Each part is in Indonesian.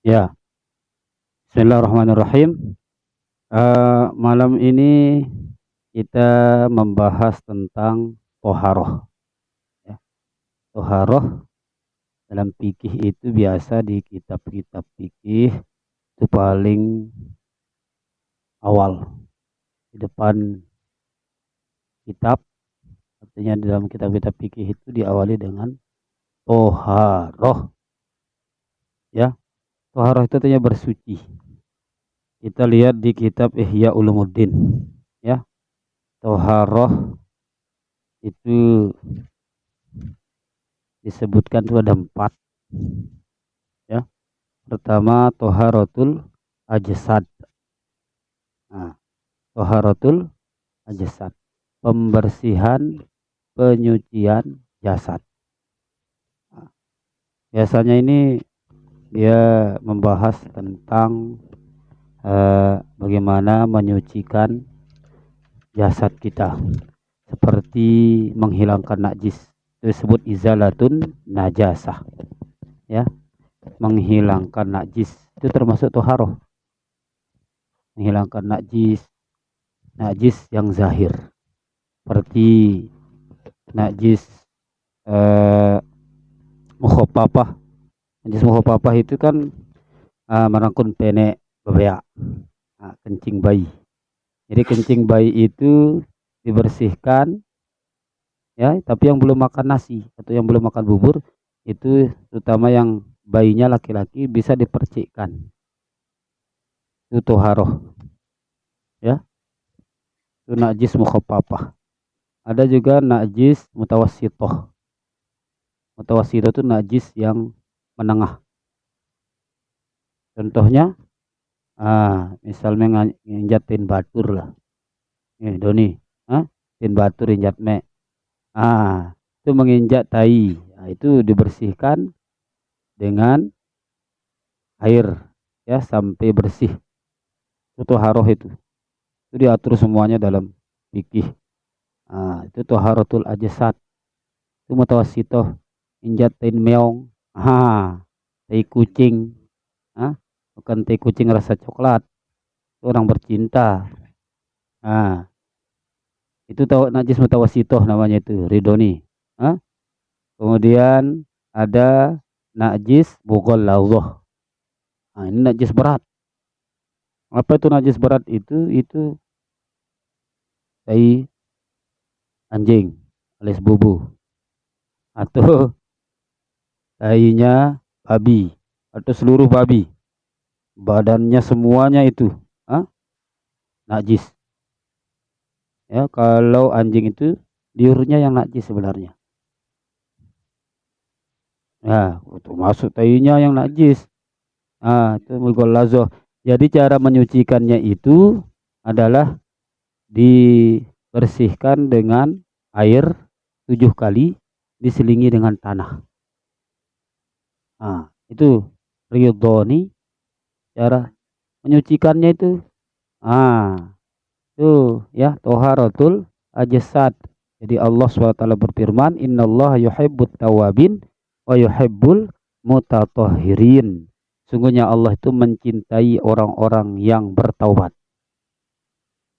Ya, bismillahirrahmanirrahim. Malam ini kita membahas tentang toharoh. Ya. Toharoh dalam fikih itu biasa di kitab-kitab fikih itu paling awal di depan kitab. Artinya di dalam kitab-kitab fikih itu diawali dengan toharoh. Ya, toharoh itu artinya bersuci. Kita lihat di kitab Ihya Ulumuddin. Ya, toharoh itu disebutkan itu ada 4, ya. Pertama toharotul ajsad. Nah, toharotul ajsad, pembersihan penyucian jasad. Nah, biasanya ini dia membahas tentang bagaimana menyucikan jasad kita, seperti menghilangkan najis, disebut izalatun najasah, ya. Menghilangkan najis itu termasuk toharoh. Menghilangkan najis yang zahir, seperti najis mukhafafah. Najis mukhafafah itu kan merangkun penek bebeak, kencing bayi. Jadi kencing bayi itu dibersihkan, ya, tapi yang belum makan nasi atau yang belum makan bubur itu, terutama yang bayinya laki-laki, bisa dipercikkan. Itu toharoh, ya. Itu najis mukhafafah. Ada juga najis mutawassithah. Mutawassithah itu najis yang menengah. Contohnya misalnya nginjat tin batur lah. Doni, tin batur injat me. Itu menginjak tai. Nah, itu dibersihkan dengan air, ya, sampai bersih. Itu toharoh itu. Itu diatur semuanya dalam fikih. Itu toharotul ajsad. Itu mutawassithah. Injat tin meong. Tai kucing. Bukan tai kucing rasa coklat. Itu orang bercinta. Itu najis mutawassithah namanya, itu ridoni. Kemudian ada najis mughalladhah. Ini najis berat. Apa itu najis berat? Itu tai anjing alias bubu, atau tainya babi, atau seluruh babi, badannya semuanya itu najis. Ya, kalau anjing itu liurnya yang najis sebenarnya. Ya, itu masuk tainya yang najis. Itu mughalladhah. Jadi cara menyucikannya itu adalah dibersihkan dengan air 7 kali, diselingi dengan tanah. Itu ridhoni, cara menyucikannya itu. Itu ya, toharatul ajsad. Jadi Allah SWT berfirman, innallaha yuhibbut tawabin wa yuhibbul mutatahhirin. Sungguhnya Allah itu mencintai orang-orang yang bertaubat.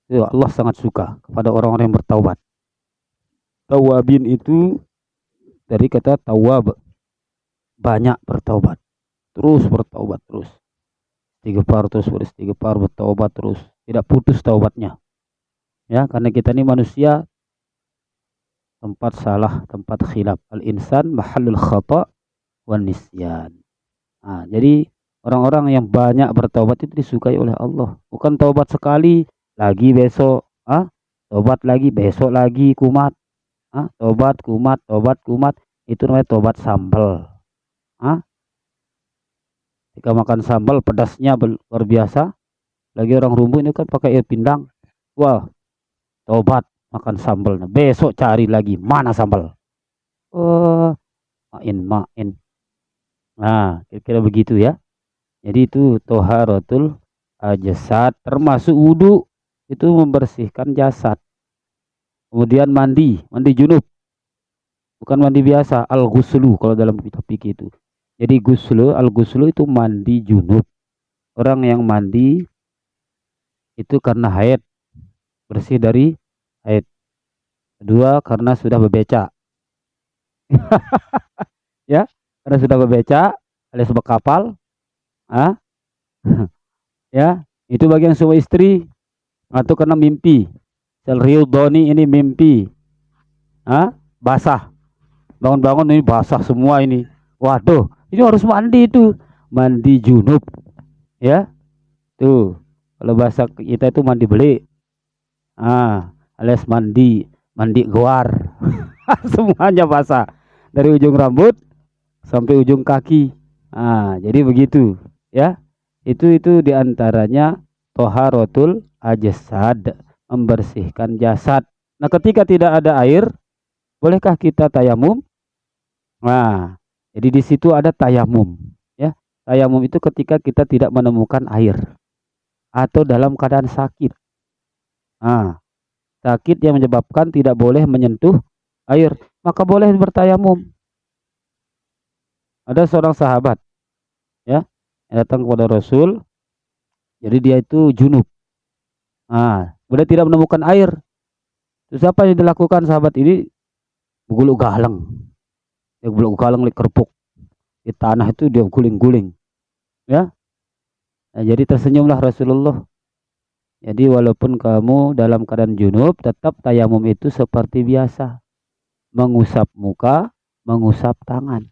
Itu Allah sangat suka kepada orang-orang yang bertaubat. Tawabin itu dari kata tawab, banyak bertaubat, terus bertaubat terus. Istighfar terus, beristighfar, bertaubat terus, tidak putus taubatnya. Ya, karena kita ini manusia, tempat salah, tempat khilaf. Al-insan mahallul khata' wan nisyan. Jadi orang-orang yang banyak bertaubat itu disukai oleh Allah. Bukan taubat sekali, lagi besok, taubat lagi, besok lagi, kumat. Tobat, kumat, tobat, kumat. Itu namanya tobat sambal. Jika makan sambal pedasnya luar biasa, lagi orang rumbu ini kan pakai air pindang. Wah, tobat makan sambal. Besok cari lagi, mana sambal? Main. Kira-kira begitu ya. Jadi itu toharatul jasad, termasuk wudu, itu membersihkan jasad. Kemudian mandi junub, bukan mandi biasa, al-ghuslu kalau dalam kitab fikih itu. Jadi al-ghuslu itu mandi junub. Orang yang mandi itu karena haid, bersih dari haid. Kedua, karena sudah bebeca. Ya, karena sudah bebeca alias berkapal, ah, ya, itu bagian semua istri atau karena mimpi. Doni ini mimpi, basah. Bangun-bangun ini basah semua ini. Waduh, ini harus mandi itu. Mandi junub, ya. Tuh, kalau bahasa kita itu mandi beli. Alias mandi goar. Semuanya basah. Dari ujung rambut sampai ujung kaki. Jadi begitu, ya. Itu diantaranya toharotul ajsad, membersihkan jasad. Nah, ketika tidak ada air, bolehkah kita tayamum? Nah, jadi di situ ada tayamum, ya. Tayamum itu ketika kita tidak menemukan air atau dalam keadaan sakit. Sakit yang menyebabkan tidak boleh menyentuh air, maka boleh bertayamum. Ada seorang sahabat, ya, yang datang kepada Rasul. Jadi dia itu junub. Udah tidak menemukan air. Terus apa yang dilakukan sahabat ini? Gulung galang. Dia gulung galang di kerpuk. Di tanah itu dia guling-guling. Ya. Nah, jadi tersenyumlah Rasulullah. Jadi walaupun kamu dalam keadaan junub, tetap tayamum itu seperti biasa. Mengusap muka, mengusap tangan.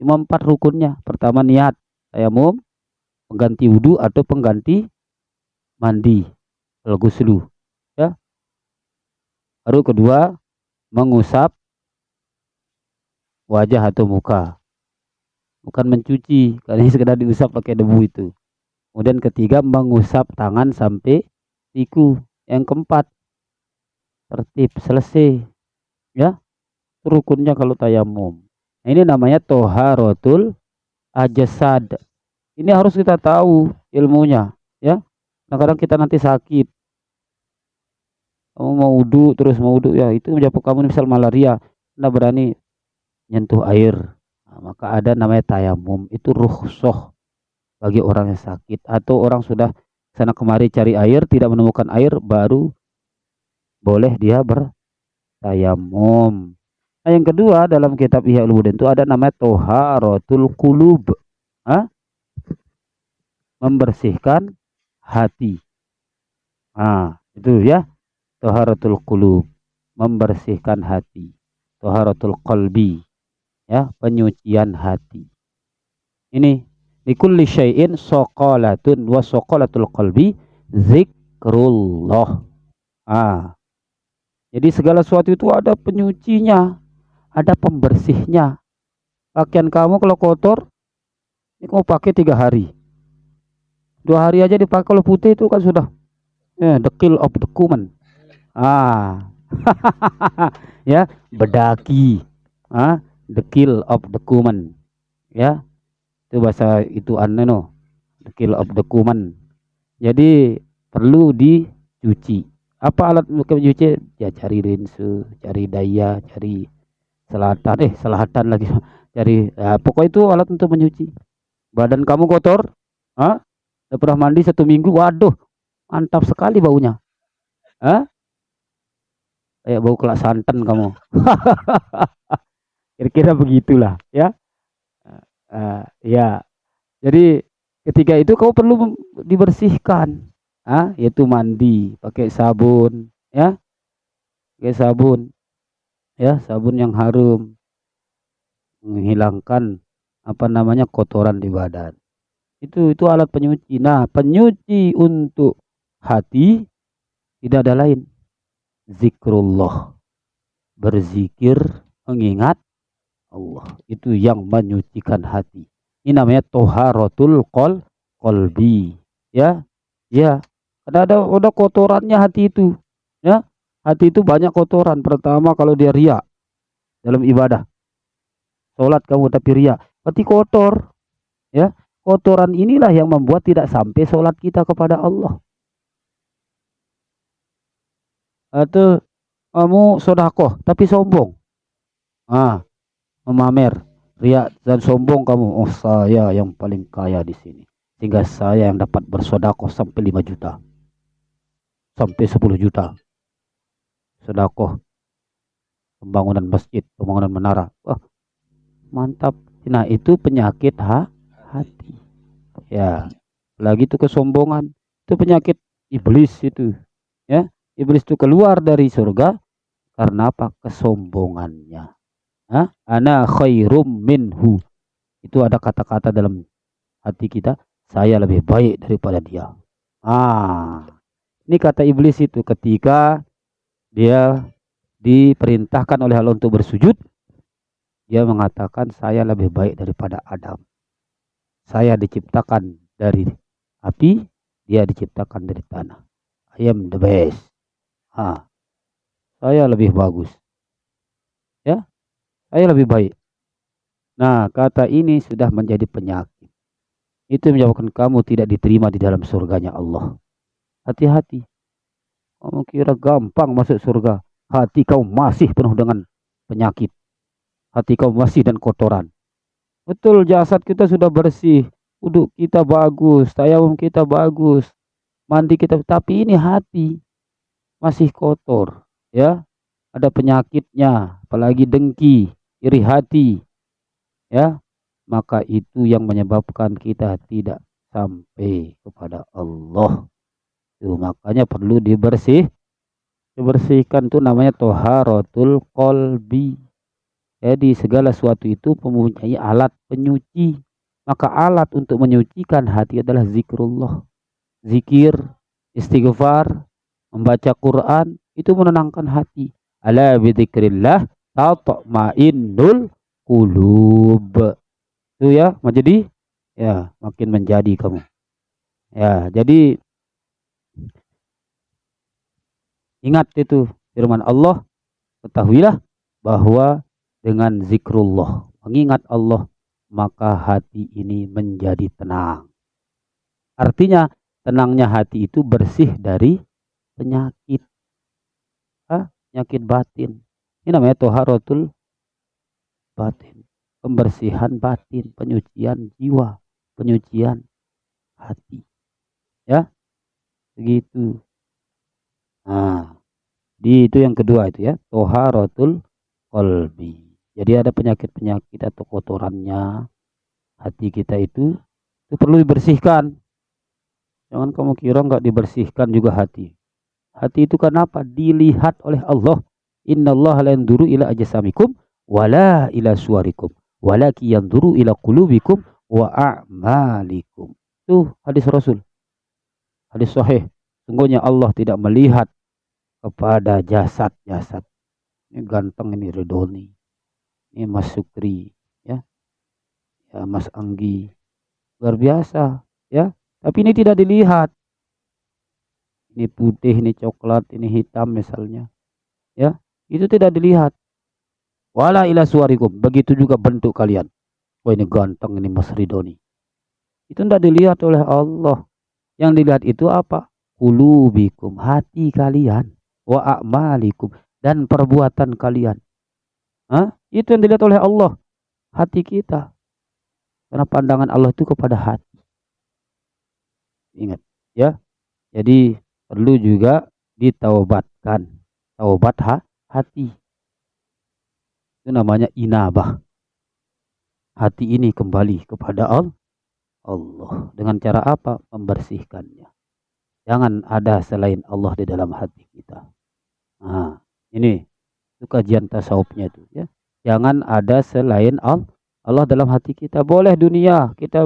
Cuma 4 rukunnya. Pertama niat tayamum, pengganti wudhu atau pengganti mandi, al-ghuslu, ya. Baru kedua, mengusap wajah atau muka. Bukan mencuci, karena ini sekedar diusap pakai debu itu. Kemudian ketiga, mengusap tangan sampai siku. Yang keempat, tertib, selesai. Ya, rukunnya kalau tayamum. Nah, ini namanya toharotul ajsad. Ini harus kita tahu ilmunya, ya. Nah, kadang kita nanti sakit. Kamu mau wudhu, terus mau wudhu, ya itu menjawab kamu misal malaria. Nah, berani nyentuh air. Nah, maka ada namanya tayamum. Itu rukhsah bagi orang yang sakit atau orang sudah sana kemari cari air tidak menemukan air, baru boleh dia bertayamum. Nah, yang kedua dalam kitab Ihya Ulumuddin itu ada namanya toharatul qulub, membersihkan hati. Itu ya, toharatul qulub, membersihkan hati. Toharatul qalbi, ya, penyucian hati. Ini likulli syai'in soqalatun wa soqalatul qalbi zikrullah. Jadi segala sesuatu itu ada penyucinya, ada pembersihnya. Pakaian kamu kalau kotor, ini kamu pakai 3 hari. 2 hari aja dipakai, kalau putih itu kan sudah the kill of the kuman. Ya, bedaki. The kill of the kuman. Ya, itu bahasa itu no, the kill of the kuman. Jadi perlu dicuci. Apa alat mencuci? Ya cari rinso, cari daya, cari selatan lagi, cari, ya, pokoknya itu alat untuk mencuci. Badan kamu kotor, udah pernah mandi 1 minggu, waduh, mantap sekali baunya. Kayak bau kelak santan kamu. Kira-kira begitulah, ya. Ya. Jadi ketika itu kau perlu dibersihkan, yaitu mandi pakai sabun, ya, pakai sabun, ya, sabun yang harum, menghilangkan kotoran di badan. Itu alat penyuci. Nah, penyuci untuk hati tidak ada lain, zikrullah, berzikir, mengingat Allah. Itu yang menyucikan hati. Ini namanya toharatul qalbi, ya. Ya, ada kotorannya hati itu, ya. Hati itu banyak kotoran. Pertama, kalau dia riya dalam ibadah, sholat kamu tapi riya, berarti kotor, ya. Kotoran inilah yang membuat tidak sampai sholat kita kepada Allah. Atau kamu sedekah tapi sombong, memamer, riak dan sombong kamu. Oh, saya yang paling kaya di sini. Sehingga saya yang dapat bersedekah sampai 5 juta, sampai 10 juta. Sedekah pembangunan masjid, pembangunan menara. Wah, mantap. Nah, itu penyakit hati. Ya, lagi itu kesombongan. Itu penyakit iblis itu. Ya, iblis itu keluar dari surga karena apa? Kesombongannya. Hah? Ana khairum minhu. Itu ada kata-kata dalam hati kita, saya lebih baik daripada dia. Ini kata iblis itu ketika dia diperintahkan oleh Allah untuk bersujud, dia mengatakan saya lebih baik daripada Adam. Saya diciptakan dari api, dia diciptakan dari tanah. I am the best. Saya lebih bagus. Ya, saya lebih baik. Nah, kata ini sudah menjadi penyakit. Itu menyebabkan kamu tidak diterima di dalam surganya Allah. Hati-hati. Kamu kira gampang masuk surga. Hati kau masih penuh dengan penyakit. Hati kau masih dan kotoran. Betul, jasad kita sudah bersih. Uduk kita bagus. Tayamum kita bagus. Mandi kita. Tapi ini hati masih kotor. Ya, ada penyakitnya. Apalagi dengki, iri hati. Ya, maka itu yang menyebabkan kita tidak sampai kepada Allah. Itu makanya perlu dibersihkan, tuh namanya toharatul qalbi. Jadi segala sesuatu itu mempunyai alat penyuci. Maka alat untuk menyucikan hati adalah zikrullah. Zikir, istighfar, membaca Quran, itu menenangkan hati. Ala bidzikrillah tatma'innul qulub. Itu ya, makin menjadi kamu. Ya, jadi ingat itu firman Allah, ketahuilah bahwa dengan zikrullah, mengingat Allah, maka hati ini menjadi tenang. Artinya tenangnya hati itu bersih dari penyakit. Penyakit batin. Ini namanya toharatul batin. Pembersihan batin, penyucian jiwa, penyucian hati. Ya, begitu. Nah, itu yang kedua itu ya, toharatul qalbi. Jadi ada penyakit-penyakit atau kotorannya hati kita itu perlu dibersihkan. Jangan kamu kira nggak dibersihkan juga hati. Hati itu kenapa? Dilihat oleh Allah. Innallaha la yanzuru ila ajsamikum wala ila suwarikum, walaki yanzuru ila qulubikum wa a'malikum. Itu hadis Rasul. Hadis sahih. Sungguhnya Allah tidak melihat kepada jasad-jasad. Ini ganteng, ini Redoni, ini Mas Sukri, ya Mas Anggi, luar biasa, ya. Tapi ini tidak dilihat. Ini putih, ini coklat, ini hitam misalnya, ya. Itu tidak dilihat. Wala ila suwarikum, begitu juga bentuk kalian. Oh, ini ganteng, ini Mas Ridoni. Itu tidak dilihat oleh Allah. Yang dilihat itu apa? Qulubikum, hati kalian. Wa a'malikum, dan perbuatan kalian. Itu yang dilihat oleh Allah, hati kita. Karena pandangan Allah itu kepada hati. Ingat, ya. Jadi perlu juga ditaubatkan. Taubat hati. Itu namanya inabah. Hati ini kembali kepada Allah. Dengan cara apa? Membersihkannya. Jangan ada selain Allah di dalam hati kita. Nah, ini itu kajian tasawufnya itu, ya. Jangan ada selain Allah dalam hati kita. Boleh dunia, kita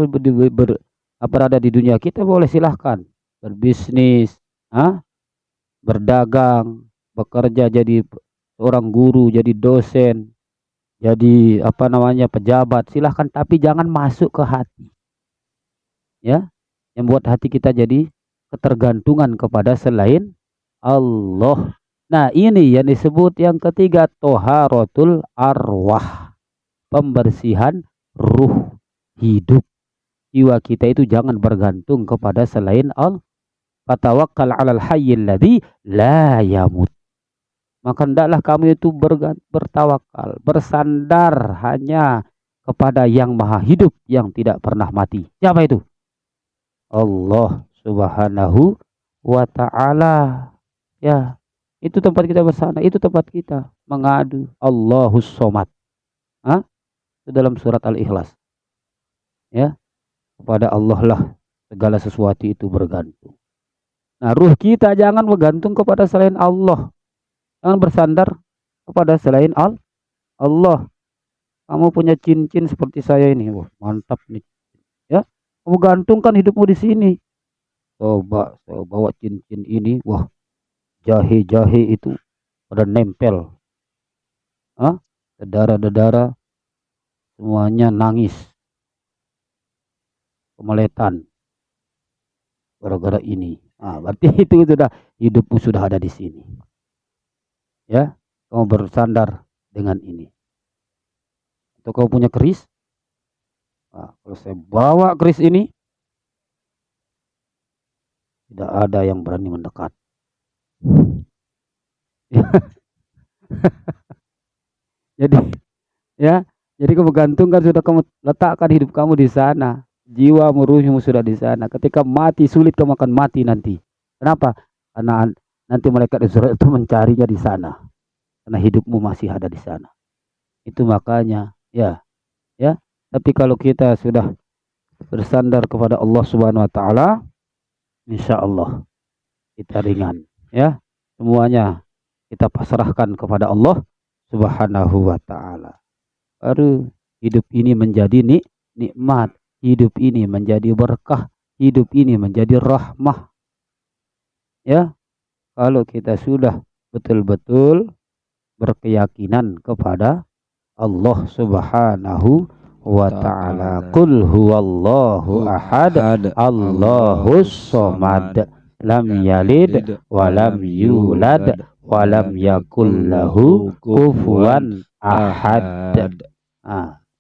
berada di dunia, kita boleh silahkan berbisnis, berdagang, bekerja jadi seorang guru, jadi dosen, jadi pejabat, silahkan, tapi jangan masuk ke hati. Ya, yang buat hati kita jadi ketergantungan kepada selain Allah. Nah, ini yang disebut yang ketiga, toharatul arwah. Pembersihan ruh, hidup. Jiwa kita itu jangan bergantung kepada selain Allah. Fatawakkal 'alal hayyil ladzi la yamut. Maka hendaklah kamu itu bertawakal, bersandar hanya kepada yang maha hidup yang tidak pernah mati. Siapa itu? Allah Subhanahu wa ta'ala. Ya, itu tempat kita bersandar, itu tempat kita mengadu. Allahus Somad. Hah? Itu dalam surat Al-Ikhlas. Ya, kepada Allah lah segala sesuatu itu bergantung. Nah, ruh kita jangan bergantung kepada selain Allah. Jangan bersandar kepada selain Allah. Kamu punya cincin seperti saya ini. Wah, mantap nih. Ya, kamu gantungkan hidupmu di sini. Coba saya bawa cincin ini. Wah, jahe-jahe itu pada nempel. Dedara-dedara semuanya nangis. Kemeletan. Gara-gara ini. Berarti itu sudah hidupmu sudah ada di sini. Ya, kamu bersandar dengan ini. Atau kamu punya keris? Kalau saya bawa keris ini, tidak ada yang berani mendekat. Jadi kamu gantungkan, sudah kamu letakkan hidup kamu di sana. Jiwa ruhmu sudah di sana. Ketika mati sulit kamu akan mati nanti. Kenapa? Karena nanti malaikat Israel itu mencarinya di sana. Karena hidupmu masih ada di sana. Itu makanya ya. Tapi kalau kita sudah bersandar kepada Allah Subhanahu wa taala, insya Allah kita ringan, ya. Semuanya kita pasrahkan kepada Allah Subhanahu wa taala. Baru hidup ini menjadi nikmat, hidup ini menjadi berkah, hidup ini menjadi rahmah. Ya. Kalau kita sudah betul-betul berkeyakinan kepada Allah Subhanahu wa ta'ala. Qul huwallahu ahad, Allahus somad, lam yalid wa lam yulad wa lam yakul lahu kufuwan ahad.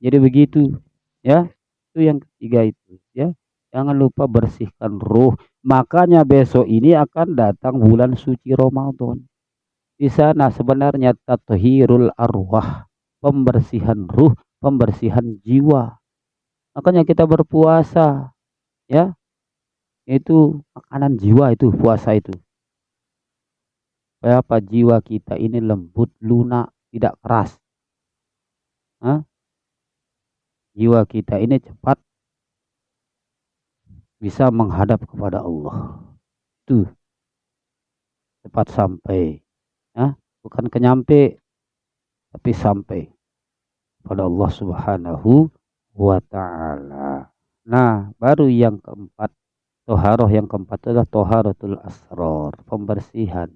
Jadi begitu, ya. Itu yang ketiga itu, ya. Jangan lupa bersihkan ruh. Makanya besok ini akan datang bulan suci Ramadan. Di sana sebenarnya tathhirul arwah, pembersihan ruh, pembersihan jiwa. Makanya kita berpuasa, ya. Itu makanan jiwa, itu puasa itu. Supaya apa? Jiwa kita ini lembut, lunak, tidak keras. Jiwa kita ini cepat bisa menghadap kepada Allah. Itu cepat sampai, ya. Bukan kenyampe, tapi sampai pada Allah Subhanahu wa ta'ala. Nah, baru yang keempat, toharoh yang keempat adalah toharatul asrar, pembersihan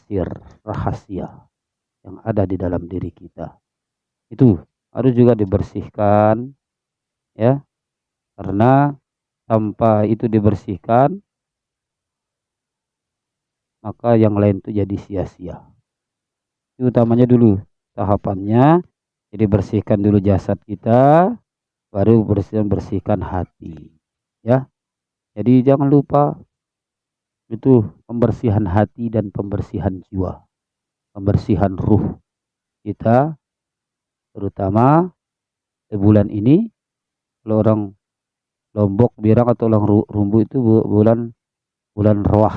sir, rahasia yang ada di dalam diri kita. Itu harus juga dibersihkan, ya. Karena tanpa itu dibersihkan, maka yang lain itu jadi sia-sia. Itu utamanya dulu tahapannya. Jadi bersihkan dulu jasad kita, baru bersihkan hati, ya. Jadi jangan lupa itu pembersihan hati dan pembersihan jiwa, pembersihan ruh kita, terutama di bulan ini. Kalau orang Lombok bilang atau orang Rumbu itu bulan roh.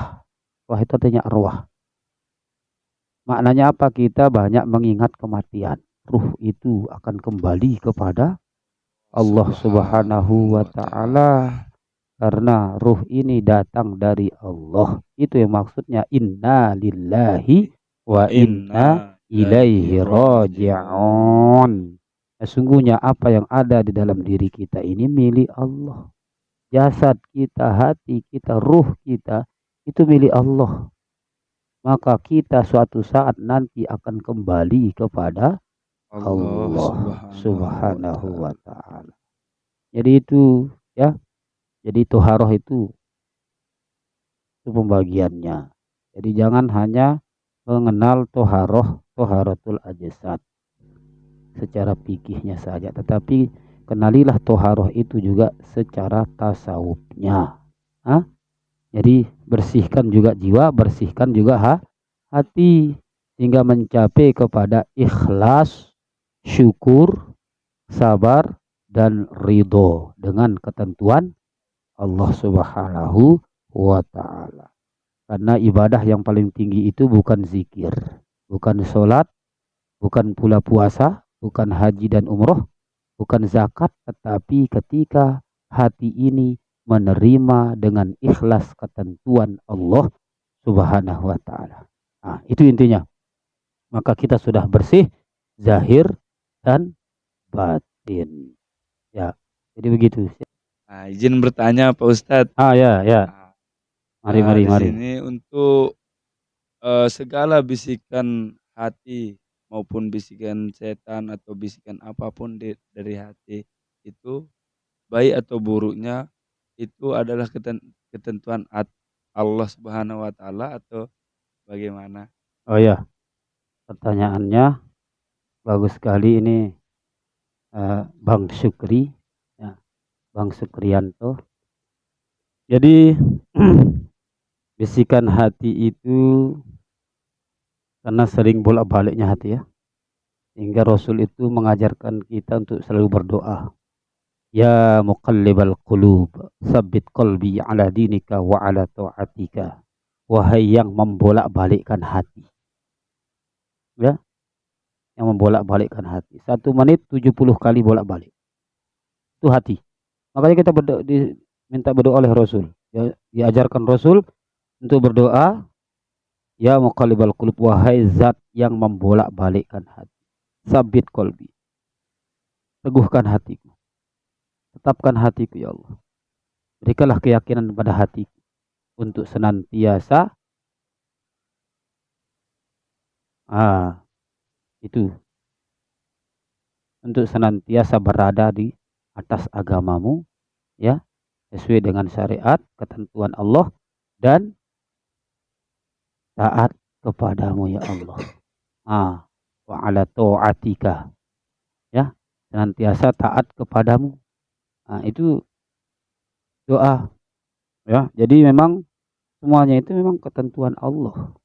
Roh itu artinya arwah. Maknanya apa? Kita banyak mengingat kematian. Ruh itu akan kembali kepada Allah Subhanahu wa ta'ala. Karena ruh ini datang dari Allah. Itu yang maksudnya inna lillahi wa inna ilaihi raji'un. Sesungguhnya apa yang ada di dalam diri kita ini milik Allah. Jasad kita, hati kita, ruh kita itu milik Allah. Maka kita suatu saat nanti akan kembali kepada Allah Subhanahu wa ta'ala. Jadi itu, ya. Jadi toharoh itu pembagiannya. Jadi jangan hanya mengenal toharatul ajsad secara fikihnya saja, tetapi kenalilah toharoh itu juga secara tasawufnya. Jadi bersihkan juga jiwa, bersihkan juga hati, sehingga mencapai kepada ikhlas, syukur, sabar, dan ridho dengan ketentuan Allah Subhanahu wa Ta'ala. Karena ibadah yang paling tinggi itu bukan zikir, bukan sholat, bukan pula puasa, bukan haji dan umroh, bukan zakat, tetapi ketika hati ini menerima dengan ikhlas ketentuan Allah Subhanahu wa Ta'ala. Nah, itu intinya. Maka kita sudah bersih zahir dan batin. Ya, jadi begitu. Nah, izin bertanya Pak Ustadz. Ya, ya. Mari, mari, di mari. sini untuk segala bisikan hati maupun bisikan setan atau bisikan apapun dari hati itu, baik atau buruknya, itu adalah ketentuan Allah Subhanahu wa Ta'ala atau bagaimana? Oh ya, pertanyaannya bagus sekali ini, Bang Syukri, ya, Bang Sukrianto. Jadi bisikan hati itu karena sering bolak-baliknya hati ya, sehingga Rasul itu mengajarkan kita untuk selalu berdoa. Ya muqallibal qulub, sabbit qalbi ala dinika wa ala ta'atika. Wahai yang membolak-balikkan hati. Ya, yang membolak-balikkan hati. 1 menit 70 kali bolak-balik. Itu hati. Makanya kita minta berdoa oleh Rasul. Ya, diajarkan Rasul untuk berdoa, ya muqallibal qulub, wahai zat yang membolak-balikkan hati. Sabbit qalbi. Teguhkan hatiku. Tetapkan hatiku ya Allah. Berikanlah keyakinan pada hatiku untuk senantiasa itu untuk senantiasa berada di atas agamamu, ya, sesuai dengan syariat, ketentuan Allah, dan taat kepadamu ya Allah. Wa ala ta'atika, ya, senantiasa taat kepadamu. Itu doa, ya. Jadi memang semuanya itu memang ketentuan Allah.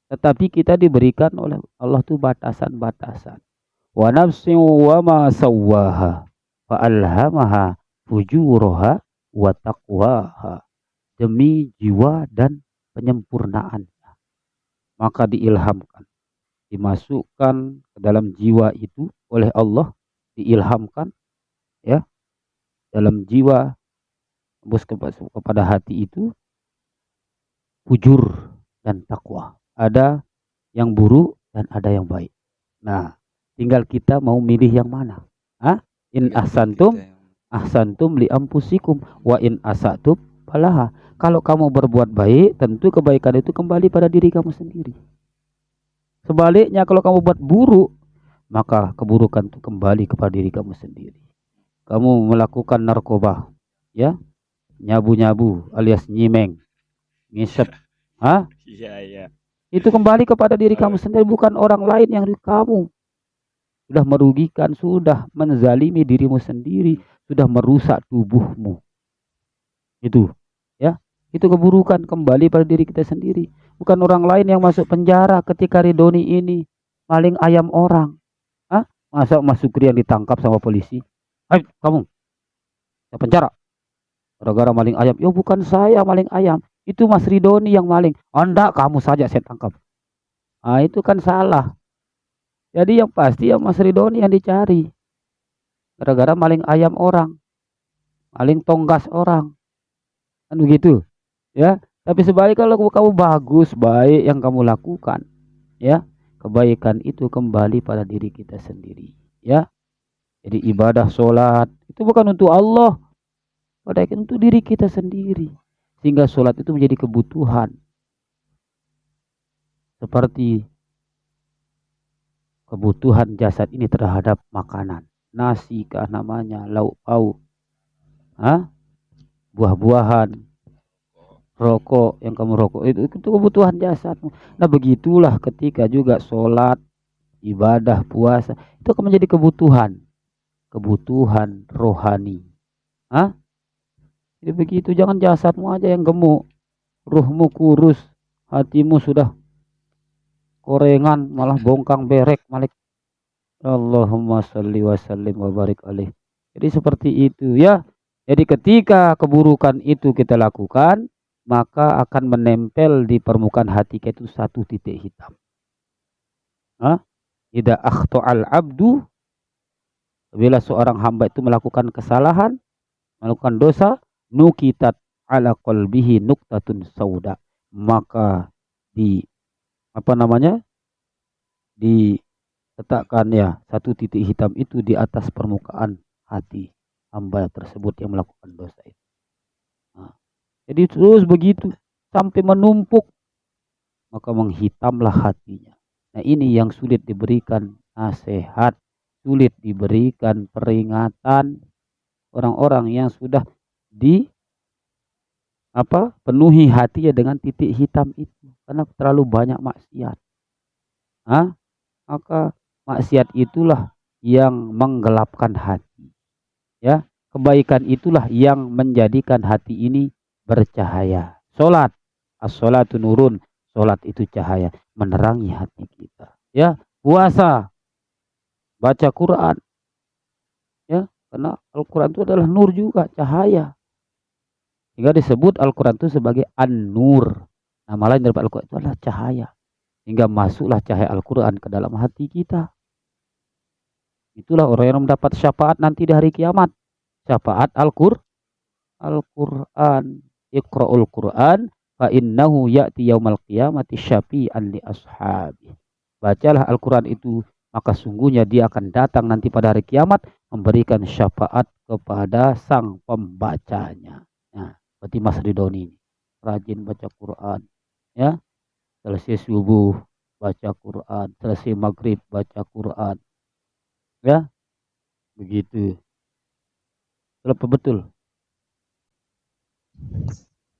Tetapi kita diberikan oleh Allah tuh batasan-batasan. Wa nafsin wa ma sawwaha fa alhamaha fujuraha wa taqwaha. Demi jiwa dan penyempurnaannya, maka diilhamkan, dimasukkan ke dalam jiwa itu oleh Allah, diilhamkan, ya, dalam jiwa, tembus kepada hati itu fujur dan takwa. Ada yang buruk dan ada yang baik. Nah, tinggal kita mau milih yang mana. In ahsantum li ampusikum wa in asatum falaha. Kalau kamu berbuat baik, tentu kebaikan itu kembali pada diri kamu sendiri. Sebaliknya kalau kamu buat buruk, maka keburukan itu kembali kepada diri kamu sendiri. Kamu melakukan narkoba, ya, nyabu-nyabu alias nyimeng, ngisep, Iya. Itu kembali kepada diri kamu sendiri, bukan orang lain yang kamu. Sudah merugikan, sudah menzalimi dirimu sendiri, sudah merusak tubuhmu. Itu, ya, itu keburukan kembali pada diri kita sendiri. Bukan orang lain yang masuk penjara ketika Ridoni ini maling ayam orang. Masa Mas Sukri yang ditangkap sama polisi? Ayo kamu, ke penjara. Gara-gara maling ayam. Ya bukan saya maling ayam. Itu Mas Ridoni yang maling. Enggak, kamu saja saya tangkap. Itu kan salah. Jadi yang pasti ya Mas Ridoni yang dicari. Gara-gara maling ayam orang. Maling tonggas orang. Kan begitu. Ya. Tapi sebaliknya kalau kamu bagus, baik yang kamu lakukan. Ya. Kebaikan itu kembali pada diri kita sendiri. Ya. Jadi ibadah sholat itu bukan untuk Allah. Padahal untuk diri kita sendiri. Sehingga sholat itu menjadi kebutuhan. Seperti kebutuhan jasad ini terhadap makanan. Nasi kah namanya, lauk pauk, buah-buahan, rokok yang kamu rokok, itu kebutuhan jasadmu. Nah begitulah ketika juga sholat, ibadah, puasa, itu akan menjadi kebutuhan rohani. Jadi begitu, jangan jasadmu aja yang gemuk, ruhmu kurus, hatimu sudah korengan, malah bongkang berek, Allahumma shalli wa sallim wa barik alaih. Jadi seperti itu ya. Jadi ketika keburukan itu kita lakukan, maka akan menempel di permukaan hati kita itu satu titik hitam. Idza akhta'al abdu, bila seorang hamba itu melakukan kesalahan, melakukan dosa, nukitat ala qalbihi nuktatun sauda, maka di apa namanya? Diletakkan ya satu titik hitam itu di atas permukaan hati hamba tersebut yang melakukan dosa itu. Nah, jadi terus begitu sampai menumpuk, maka menghitamlah hatinya. Nah, ini yang sulit diberikan nasihat, sulit diberikan peringatan orang-orang yang sudah penuhi hatinya dengan titik hitam itu karena terlalu banyak maksiat. Maka maksiat itulah yang menggelapkan hati. Ya, kebaikan itulah yang menjadikan hati ini bercahaya. Salat, as-salatu nurun, salat itu cahaya, menerangi hati kita. Ya, puasa, baca Quran. Ya, karena Al-Quran itu adalah nur juga, cahaya. Sehingga disebut Al-Quran itu sebagai an-nur. Nama lain dari Al-Quran itu adalah cahaya. Hingga masuklah cahaya Al-Quran ke dalam hati kita. Itulah orang yang mendapat syafaat nanti di hari kiamat. Syafaat Al-Quran. Iqra'ul Quran fa innahu ya'ti yaumal qiyamati syafi'an li ashabi. Bacalah Al-Quran itu, maka sungguhnya dia akan datang nanti pada hari kiamat memberikan syafaat kepada sang pembacanya. Nah, berarti Mas Ridhoni ini rajin baca Quran, ya. Selesai subuh baca Quran, selesai maghrib baca Quran, ya, begitu. Betul.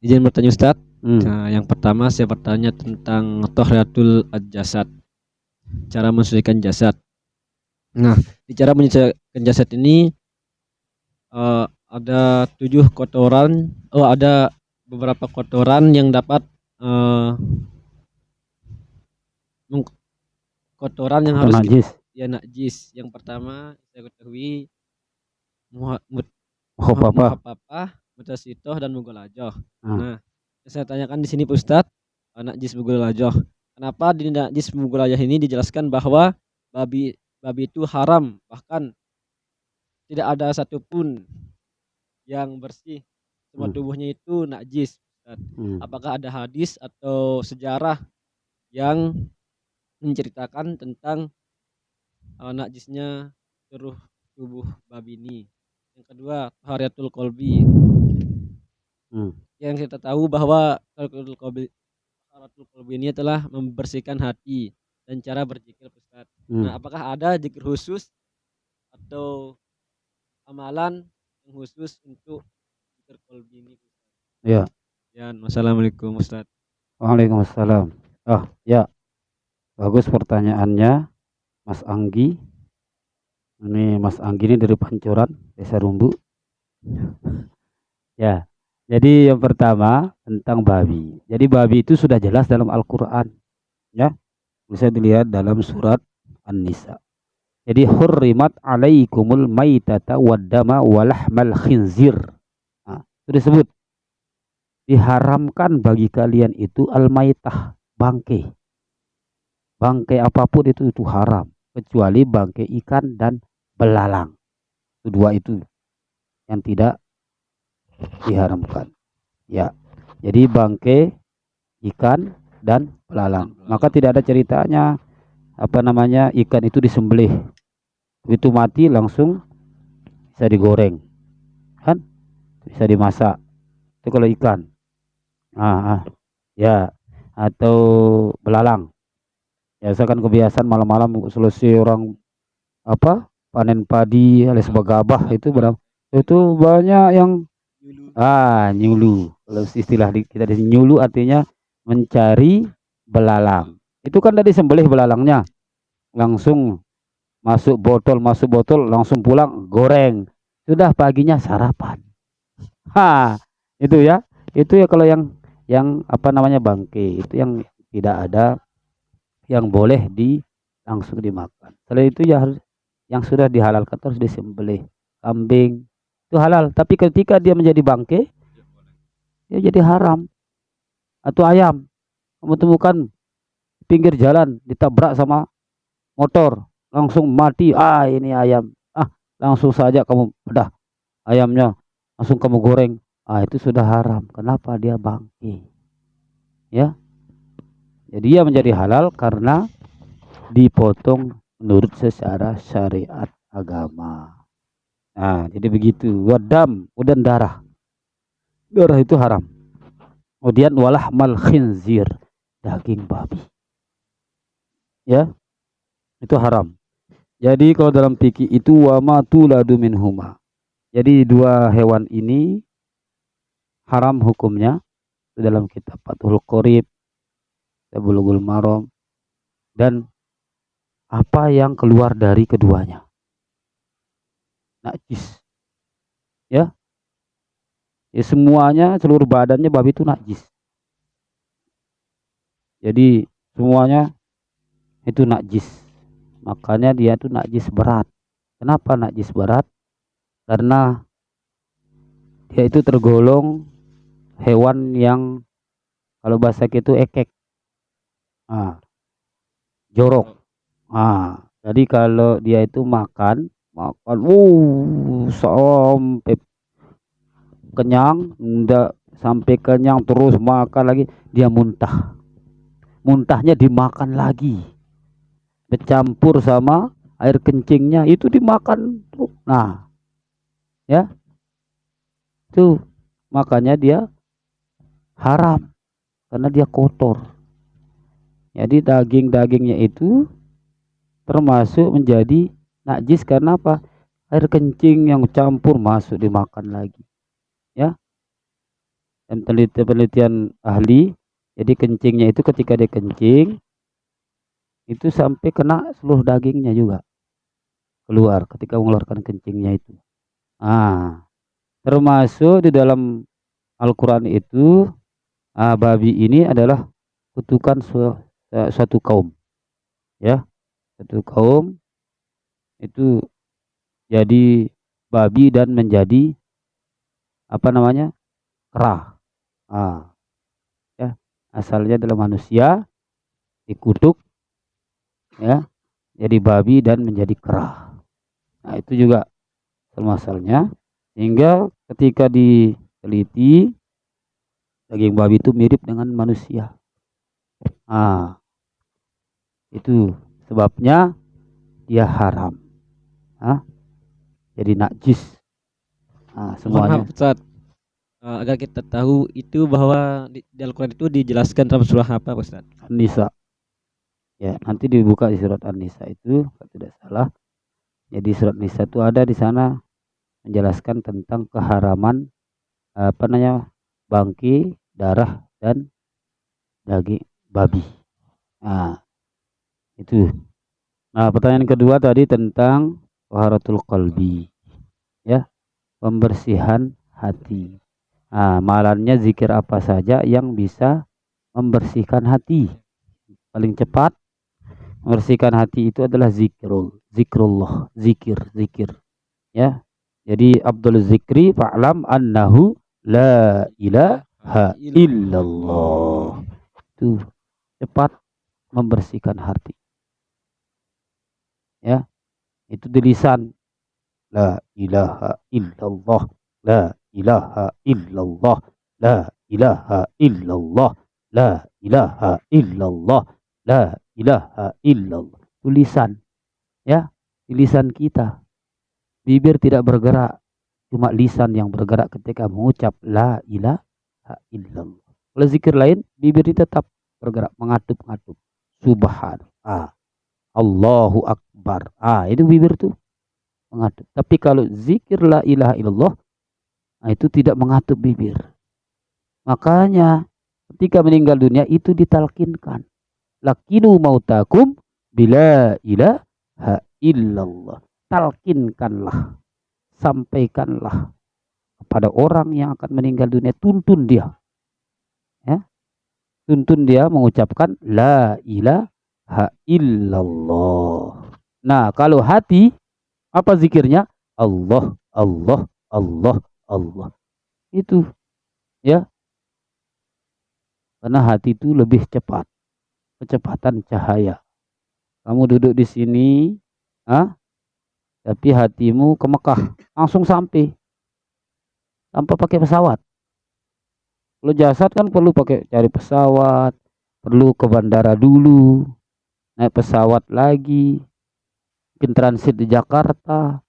Izin bertanya Ustaz. Nah, yang pertama saya bertanya tentang tahriyatul jasad, cara mensucikan jasad. Nah, di cara mensucikan jasad ini ada 7 kotoran, ada beberapa kotoran yang dapat kotoran yang harus najis. Najis. Yang pertama saya ketahui muhafafah, mutasitoh dan mugolajoh. Nah, saya tanyakan di sini Pak Ustadz, najis mugolajoh. Kenapa di najis mugolajoh ini dijelaskan bahwa babi itu haram, bahkan tidak ada satupun yang bersih, semua tubuhnya itu najis. Apakah ada hadis atau sejarah yang menceritakan tentang najisnya seluruh tubuh babi ini? Yang kedua, tahriyatul qalbi. Yang kita tahu bahwa tahriyatul qalbi ini telah membersihkan hati dan cara berzikir Ustaz. Nah, apakah ada zikir khusus atau amalan yang khusus untuk zikir qalbi ini Ustaz? Ya. Wassalamualaikum Ustaz. Waalaikumsalam. Ya. Bagus pertanyaannya Mas Anggi. Ini Mas Anggi ini dari Pancoran, Desa Rumbu. Ya. Jadi yang pertama tentang babi. Jadi babi itu sudah jelas dalam Al-Qur'an. Ya. Bisa dilihat dalam surat An-Nisa. Jadi hurrimat alaikumul maitata waddama walahmal khinzir. Nah, itu disebut diharamkan bagi kalian itu al-maitah, bangkai. Bangkai apapun itu haram, kecuali bangkai ikan dan belalang. Itu dua itu yang tidak diharamkan. Ya. Jadi bangkai ikan dan belalang. Maka tidak ada ceritanya ikan itu disembelih. Begitu mati langsung bisa digoreng. Kan? Bisa dimasak. Itu kalau ikan. Ya, atau belalang. Ya, saya kan kebiasaan malam-malam selesai orang panen padi alias bagabah itu banyak yang nyulu. Kalau istilah kita di sini nyulu artinya mencari belalang. Itu kan tadi sembelih belalangnya. Langsung masuk botol langsung pulang goreng. Sudah paginya sarapan. Itu ya. Itu ya kalau yang bangkai itu yang tidak ada yang boleh langsung dimakan. Selain itu ya harus yang sudah dihalalkan terus disembelih. Kambing itu halal, tapi ketika dia menjadi bangke, dia jadi haram. Atau ayam, kamu temukan pinggir jalan ditabrak sama motor, langsung mati. Ah, ini ayam. Ah, langsung saja kamu bedah ayamnya, langsung kamu goreng. Ah, itu sudah haram. Kenapa? Dia bangke. Ya. Jadi dia menjadi halal karena dipotong menurut secara syariat agama. Nah, jadi begitu. Wadam, dan darah. Darah itu haram. Kemudian walahmal khinzir, daging babi. Ya, itu haram. Jadi kalau dalam fikih itu wama tuladu minhuma. Jadi dua hewan ini haram hukumnya. Itu dalam kitab Fathul Qorib, Bulughul Maram, dan apa yang keluar dari keduanya. Najis. Ya. Ya semuanya, seluruh badannya babi itu najis. Jadi semuanya itu najis. Makanya dia itu najis berat. Kenapa najis berat? Karena dia itu tergolong hewan yang kalau bahasa kita itu ekek. Ah, jorok. Ah, jadi kalau dia itu makan sampai kenyang, enggak sampai kenyang terus makan lagi, dia muntah. Muntahnya dimakan lagi. Bercampur sama air kencingnya itu dimakan. Nah, ya. Itu makanya dia haram karena dia kotor. Jadi daging-dagingnya itu termasuk menjadi najis karena apa? Air kencing yang campur masuk dimakan lagi. Ya. Dan penelitian ahli, jadi kencingnya itu ketika dia kencing itu sampai kena seluruh dagingnya juga keluar ketika mengeluarkan kencingnya itu. Ah, termasuk di dalam Al-Quran itu babi ini adalah kutukan suatu kaum. Ya, satu kaum itu jadi babi dan menjadi apa namanya? Kera. Ya, asalnya adalah manusia dikutuk, ya, jadi babi dan menjadi kera. Nah, itu juga masalahnya. Hingga ketika diteliti, daging babi itu mirip dengan manusia. Itu sebabnya dia haram. Jadi najis. Semuanya. Maaf, Ustaz. Agar kita tahu itu bahwa di Al-Quran itu dijelaskan dalam surah apa, Ustaz? An-Nisa. Ya, nanti dibuka di surat An-Nisa itu kalau tidak salah. Jadi surat Nisa itu ada di sana menjelaskan tentang keharaman bangkai, darah dan daging babi. Itu. Nah, pertanyaan kedua tadi tentang taharatul qalbi. Ya, pembersihan hati. Amalannya zikir apa saja yang bisa membersihkan hati. Paling cepat membersihkan hati itu adalah zikrullah, zikir. Ya. Jadi Abdul Zikri fa'lam annahu la ilaha illallah. Itu cepat membersihkan hati. Ya. Itu di lisan. La ilaha illallah, la ilaha illallah, la ilaha illallah, la ilaha illallah, la ilaha illallah. Tulisan, ya, lisan kita. Bibir tidak bergerak, cuma lisan yang bergerak ketika mengucap la ilaha illallah. Kalau zikir lain, bibir tetap bergerak, mengatup-ngatup. Subhan, Allahu Akbar. Itu bibir tuh mengatup. Tapi kalau zikir la ilaha illallah, itu tidak mengatup bibir. Makanya ketika meninggal dunia itu ditalkinkan. Lakinu mautakum bila ilaha illallah. Talkinkanlah, sampaikanlah kepada orang yang akan meninggal dunia, tuntun dia. Ya. Tuntun dia mengucapkan la ilaha illallah. Nah, kalau hati Apa zikirnya? Allah, Allah, Allah, Allah. Itu ya, karena hati itu lebih cepat, kecepatan cahaya. Kamu duduk di sini, ah, tapi hatimu ke Mekah, langsung sampai tanpa pakai pesawat. Kalau jasad kan perlu pakai cari pesawat, perlu ke bandara dulu, naik pesawat lagi, mungkin transit di Jakarta,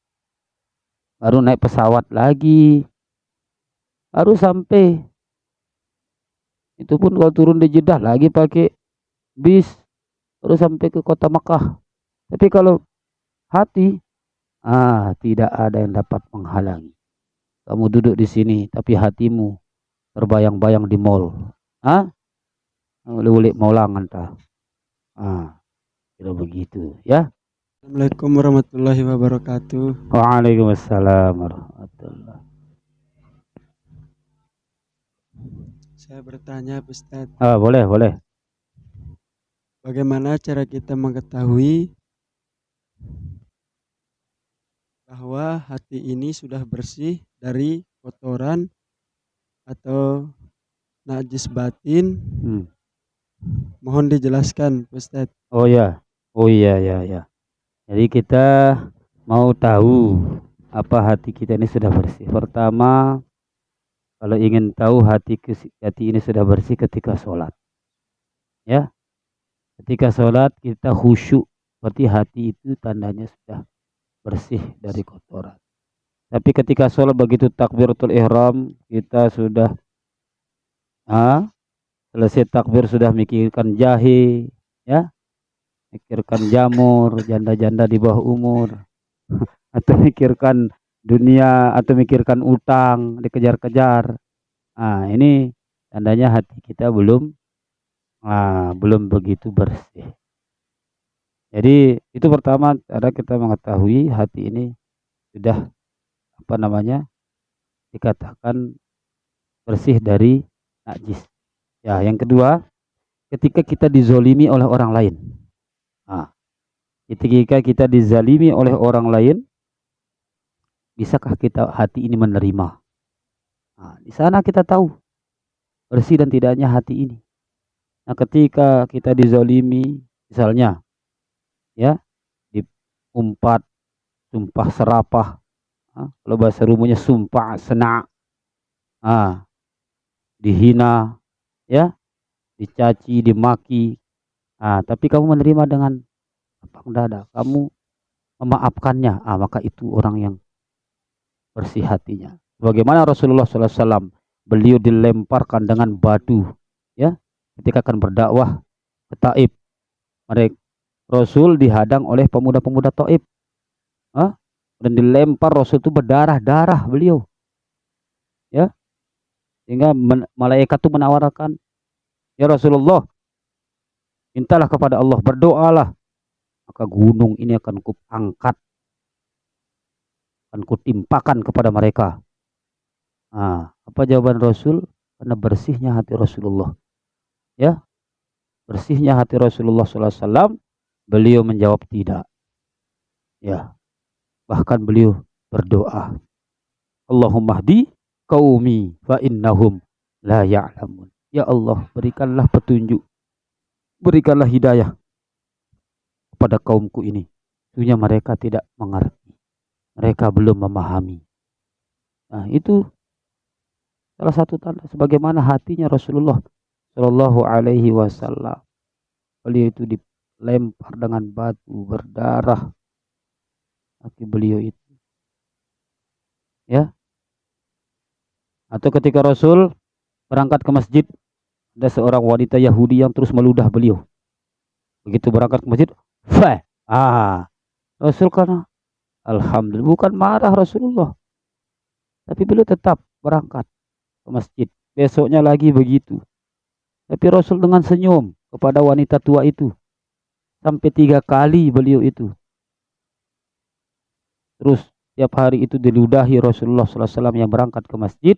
baru naik pesawat lagi, baru sampai. Itu pun kalau turun di Jeddah lagi pakai bis, baru sampai ke kota Mekah. Tapi kalau hati, tidak ada yang dapat menghalangi. Kamu duduk di sini, tapi hatimu terbayang-bayang di mall. Ulik maulangan tah. Kira begitu ya. Assalamualaikum warahmatullahi wabarakatuh. Waalaikumsalam warahmatullahi. Saya bertanya, Ustadz, Boleh. bagaimana cara kita mengetahui bahwa hati ini sudah bersih dari kotoran atau najis batin? Mohon dijelaskan, Ustadz. Oh iya. Jadi kita mau tahu apa hati kita ini sudah bersih. Pertama, kalau ingin tahu hati ini sudah bersih ketika sholat. Ya, ketika sholat kita khusyuk, berarti hati itu tandanya sudah bersih dari kotoran. Tapi ketika sholat begitu takbiratul ihram, kita sudah selesai takbir sudah mikirkan jahe, ya, mikirkan jamur, janda-janda di bawah umur, atau mikirkan dunia, atau mikirkan utang, dikejar-kejar. Ini tandanya hati kita belum begitu bersih. Jadi itu pertama cara kita mengetahui hati ini sudah dikatakan bersih dari najis. Ya, yang kedua, ketika kita dizolimi oleh orang lain. Ketika kita dizalimi oleh orang lain, bisakah kita hati ini menerima? Di sana kita tahu bersih dan tidaknya hati ini. Nah, ketika kita dizalimi, misalnya, ya, diumpat, sumpah serapah, kalau bahasa rumuhnya sumpah sena, dihina, ya, dicaci, dimaki, tapi kamu menerima dengan lapang dada, kamu memaafkannya, maka itu orang yang bersih hatinya. Bagaimana Rasulullah SAW, beliau dilemparkan dengan batu, ya, ketika akan berdakwah ke Taif. Rasul dihadang oleh pemuda-pemuda Taif, dan dilempar. Rasul itu berdarah-darah beliau, ya, sehingga malaikat itu menawarkan, ya Rasulullah, mintalah kepada Allah, berdoalah, maka gunung ini akan kuangkat, akan kutimpakan kepada mereka. Apa jawaban Rasul? Karena bersihnya hati Rasulullah, ya, bersihnya hati Rasulullah SAW, beliau menjawab tidak, ya, bahkan beliau berdoa, Allahumma hdi qaumi fa innahum la ya'lamun. Ya Allah, berikanlah petunjuk, berikanlah hidayah kepada kaumku ini, sesungguhnya mereka tidak mengerti, mereka belum memahami. Itu salah satu tanda sebagaimana hatinya Rasulullah Shallallahu Alaihi Wasallam. Beliau itu dilempar dengan batu, berdarah kaki beliau itu, ya. Atau ketika Rasul berangkat ke masjid, ada seorang wanita Yahudi yang terus meludah beliau. Begitu berangkat ke masjid, Rasul karena alhamdulillah, bukan marah Rasulullah, tapi beliau tetap berangkat ke masjid. Besoknya lagi begitu, tapi Rasul dengan senyum kepada wanita tua itu. Sampai 3 kali beliau itu terus tiap hari itu diludahi Rasulullah SAW yang berangkat ke masjid.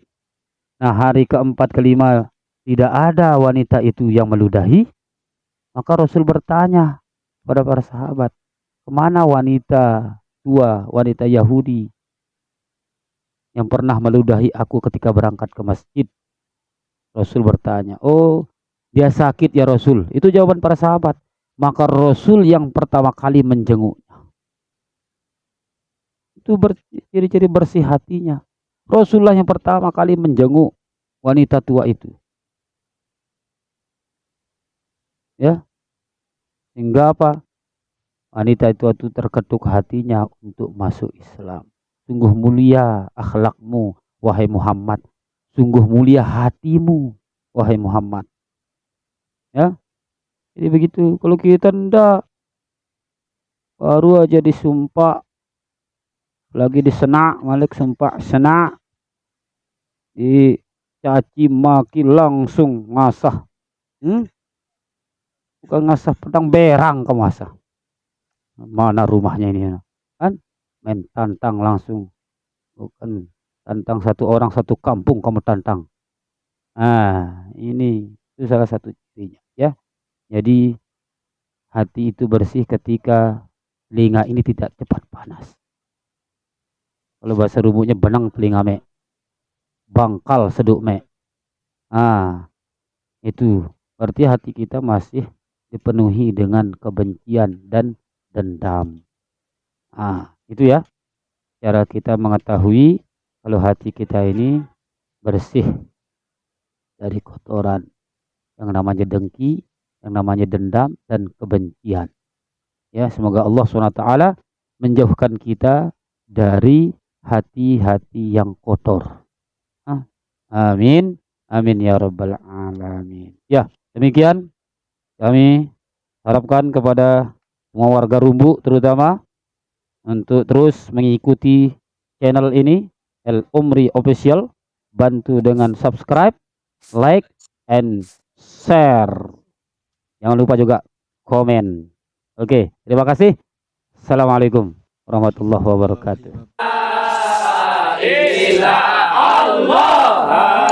Nah, hari keempat kelima tidak ada wanita itu yang meludahi. Maka Rasul bertanya kepada para sahabat, kemana wanita tua wanita Yahudi yang pernah meludahi aku ketika berangkat ke masjid. Rasul bertanya, oh dia sakit ya Rasul? Itu jawaban para sahabat. Maka Rasul yang pertama kali menjenguknya. Itu ciri-ciri bersih hatinya. Rasulullah yang pertama kali menjenguk wanita tua itu. Ya, sehingga apa? Wanita itu terketuk hatinya untuk masuk Islam. Sungguh mulia akhlakmu, wahai Muhammad. Sungguh mulia hatimu, wahai Muhammad. Ya, jadi begitu. Kalau kita ndak, baru aja disumpah, lagi disenak, malik sumpah senak, dicaci maki langsung ngasah. Bukan ngasah pedang berang ke masa. Mana rumahnya ini kan? Main tantang langsung. Bukan tantang satu orang satu kampung kamu tantang. Nah, ini itu salah satu cirinya ya. Jadi hati itu bersih ketika telinga ini tidak cepat panas. Kalau bahasa rubuhnya benang telinga me, bangkal seduk me. Ah, itu berarti hati kita masih dipenuhi dengan kebencian dan dendam. Ah, itu ya cara kita mengetahui kalau hati kita ini bersih dari kotoran yang namanya dengki, yang namanya dendam dan kebencian. Ya, semoga Allah SWT menjauhkan kita dari hati-hati yang kotor. Amin. Amin ya rabbal alamin. Ya, demikian kami harapkan kepada semua warga Rumbu terutama untuk terus mengikuti channel ini El Umri Official. Bantu dengan subscribe, like, and share. Jangan lupa juga komen. Oke, terima kasih. Assalamualaikum warahmatullahi wabarakatuh. La ilaha illallah.